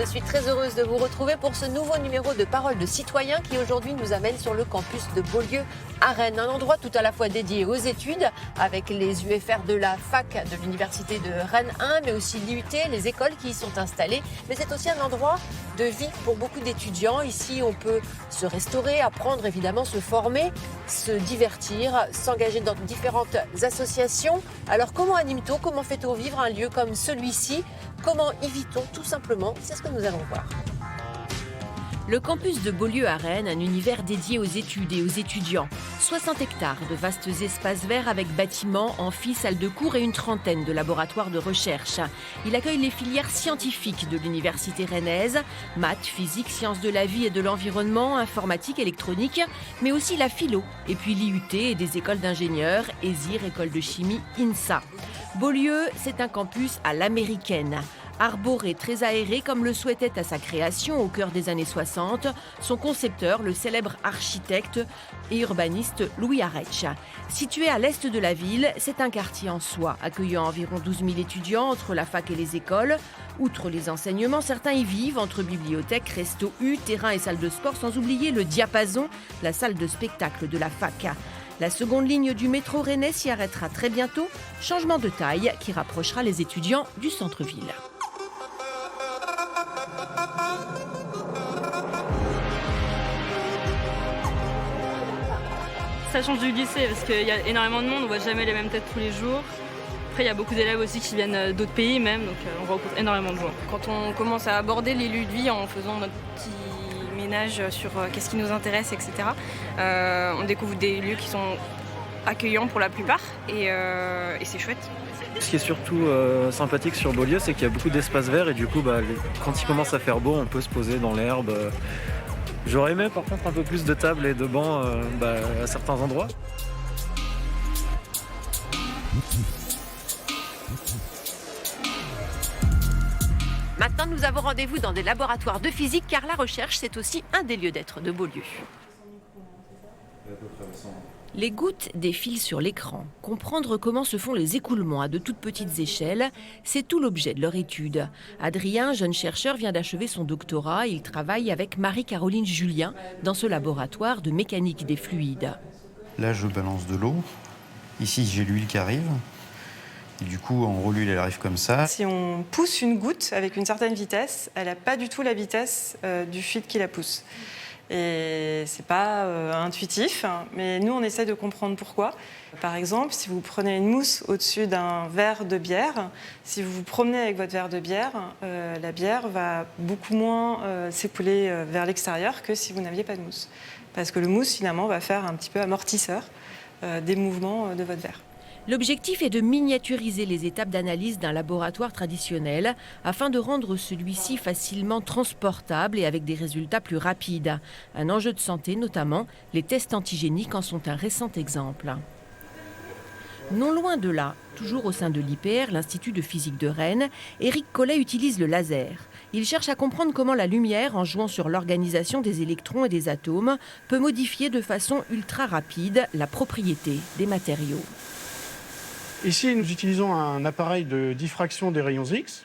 Je suis très heureuse de vous retrouver pour ce nouveau numéro de Parole de citoyens qui aujourd'hui nous amène sur le campus de Beaulieu à Rennes. Un endroit tout à la fois dédié aux études avec les UFR de la fac de l'université de Rennes 1, mais aussi l'IUT, les écoles qui y sont installées. Mais c'est aussi un endroit de vie pour beaucoup d'étudiants. Ici, on peut se restaurer, apprendre évidemment, se former, se divertir, s'engager dans différentes associations. Alors comment anime-t-on, comment fait-on vivre un lieu comme celui-ci? Comment y vit-on tout simplement? C'est ce que nous allons voir. Le campus de Beaulieu à Rennes, un univers dédié aux études et aux étudiants. 60 hectares de vastes espaces verts avec bâtiments, amphis, salles de cours et une trentaine de laboratoires de recherche. Il accueille les filières scientifiques de l'université rennaise, maths, physique, sciences de la vie et de l'environnement, informatique, électronique, mais aussi la philo, et puis l'IUT et des écoles d'ingénieurs, ESIR, école de chimie, INSA. Beaulieu, c'est un campus à l'américaine. Arboré, très aéré, comme le souhaitait à sa création au cœur des années 60, son concepteur, le célèbre architecte et urbaniste Louis Arech. Situé à l'est de la ville, c'est un quartier en soi, accueillant environ 12 000 étudiants entre la fac et les écoles. Outre les enseignements, certains y vivent entre bibliothèques, restos, U, terrains et salles de sport, sans oublier le Diapason, la salle de spectacle de la fac. La seconde ligne du métro rennais s'y arrêtera très bientôt. Changement de taille qui rapprochera les étudiants du centre-ville. Ça change du lycée parce qu'il y a énormément de monde, on voit jamais les mêmes têtes tous les jours. Après, il y a beaucoup d'élèves aussi qui viennent d'autres pays même, donc on rencontre énormément de gens. Quand on commence à aborder les lieux de vie en faisant notre petit ménage sur qu'est-ce qui nous intéresse, etc., on découvre des lieux qui sont accueillants pour la plupart et c'est chouette. Ce qui est surtout sympathique sur Beaulieu, c'est qu'il y a beaucoup d'espaces verts et du coup, quand il commence à faire beau, on peut se poser dans l'herbe. J'aurais aimé par contre un peu plus de tables et de bancs à certains endroits. Maintenant, nous avons rendez-vous dans des laboratoires de physique car la recherche, c'est aussi un des lieux d'être de Beaulieu. Les gouttes défilent sur l'écran. Comprendre comment se font les écoulements à de toutes petites échelles, c'est tout l'objet de leur étude. Adrien, jeune chercheur, vient d'achever son doctorat. Il travaille avec Marie-Caroline Julien dans ce laboratoire de mécanique des fluides. Là, je balance de l'eau. Ici, j'ai l'huile qui arrive. Et du coup, en gros, l'huile, elle arrive comme ça. Si on pousse une goutte avec une certaine vitesse, elle n'a pas du tout la vitesse du fluide qui la pousse. Et c'est pas intuitif, mais nous on essaie de comprendre pourquoi. Par exemple, si vous prenez une mousse au-dessus d'un verre de bière, si vous vous promenez avec votre verre de bière, la bière va beaucoup moins s'écouler vers l'extérieur que si vous n'aviez pas de mousse. Parce que le mousse finalement va faire un petit peu amortisseur des mouvements de votre verre. L'objectif est de miniaturiser les étapes d'analyse d'un laboratoire traditionnel afin de rendre celui-ci facilement transportable et avec des résultats plus rapides. Un enjeu de santé notamment, les tests antigéniques en sont un récent exemple. Non loin de là, toujours au sein de l'IPR, l'Institut de physique de Rennes, Éric Collet utilise le laser. Il cherche à comprendre comment la lumière, en jouant sur l'organisation des électrons et des atomes, peut modifier de façon ultra rapide la propriété des matériaux. Ici, nous utilisons un appareil de diffraction des rayons X.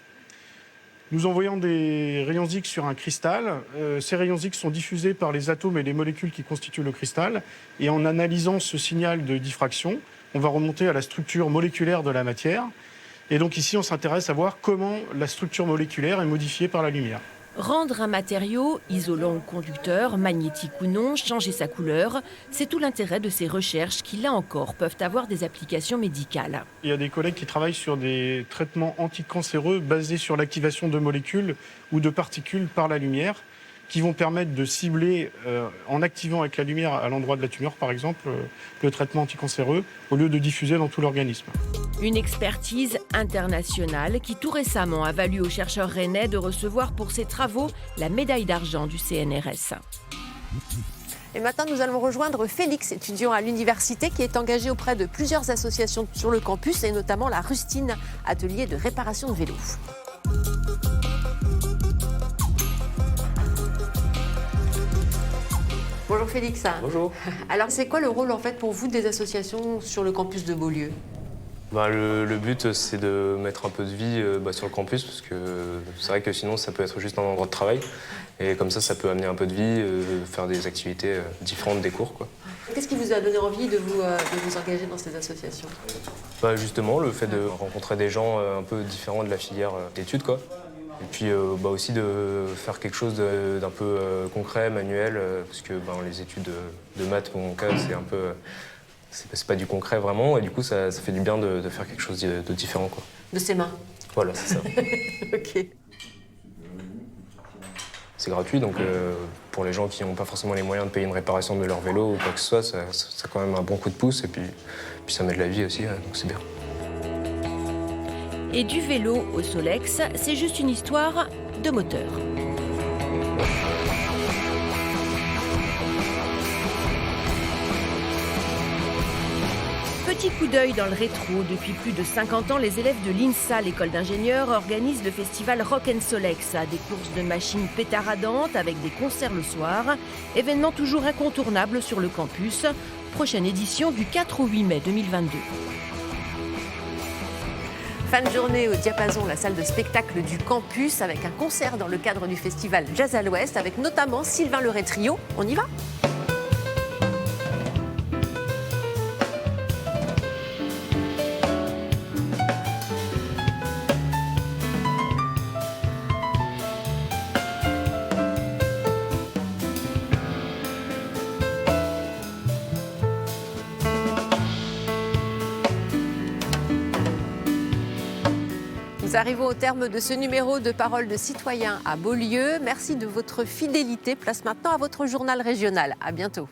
Nous envoyons des rayons X sur un cristal. Ces rayons X sont diffusés par les atomes et les molécules qui constituent le cristal. Et en analysant ce signal de diffraction, on va remonter à la structure moléculaire de la matière. Et donc ici, on s'intéresse à voir comment la structure moléculaire est modifiée par la lumière. Rendre un matériau, isolant ou conducteur, magnétique ou non, changer sa couleur, c'est tout l'intérêt de ces recherches qui, là encore, peuvent avoir des applications médicales. Il y a des collègues qui travaillent sur des traitements anticancéreux basés sur l'activation de molécules ou de particules par la lumière, qui vont permettre de cibler, en activant avec la lumière à l'endroit de la tumeur, par exemple, le traitement anticancéreux, au lieu de diffuser dans tout l'organisme. Une expertise internationale qui tout récemment a valu aux chercheurs rennais de recevoir pour ses travaux la médaille d'argent du CNRS. Et maintenant, nous allons rejoindre Félix, étudiant à l'université, qui est engagé auprès de plusieurs associations sur le campus, et notamment la Rustine, atelier de réparation de vélos. Bonjour Félix. Bonjour. Alors c'est quoi le rôle en fait pour vous des associations sur le campus de Beaulieu ? Le but, c'est de mettre un peu de vie sur le campus, parce que c'est vrai que sinon, ça peut être juste un endroit de travail. Et comme ça peut amener un peu de vie, faire des activités différentes des cours, quoi. Qu'est-ce qui vous a donné envie de vous engager dans ces associations? Justement, le fait de rencontrer des gens un peu différents de la filière d'études, quoi. Et puis aussi de faire quelque chose d'un peu concret, manuel, parce que les études de maths, pour mon cas, c'est un peu... C'est pas du concret vraiment, et du coup ça fait du bien de faire quelque chose de différent, quoi. De ses mains. Voilà, c'est ça. Ok. C'est gratuit, donc pour les gens qui n'ont pas forcément les moyens de payer une réparation de leur vélo ou quoi que ce soit, ça a quand même un bon coup de pouce, et puis ça met de la vie aussi, donc c'est bien. Et du vélo au Solex, c'est juste une histoire de moteur. Petit coup d'œil dans le rétro. Depuis plus de 50 ans, les élèves de l'INSA, l'école d'ingénieurs, organisent le festival Rock & Solex, des courses de machines pétaradantes avec des concerts le soir. Événement toujours incontournable sur le campus. Prochaine édition du 4 au 8 mai 2022. Fin de journée au Diapason, la salle de spectacle du campus, avec un concert dans le cadre du festival Jazz à l'Ouest, avec notamment Sylvain Leray Trio. On y va? Nous arrivons au terme de ce numéro de Parole de citoyen à Beaulieu. Merci de votre fidélité. Place maintenant à votre journal régional. À bientôt.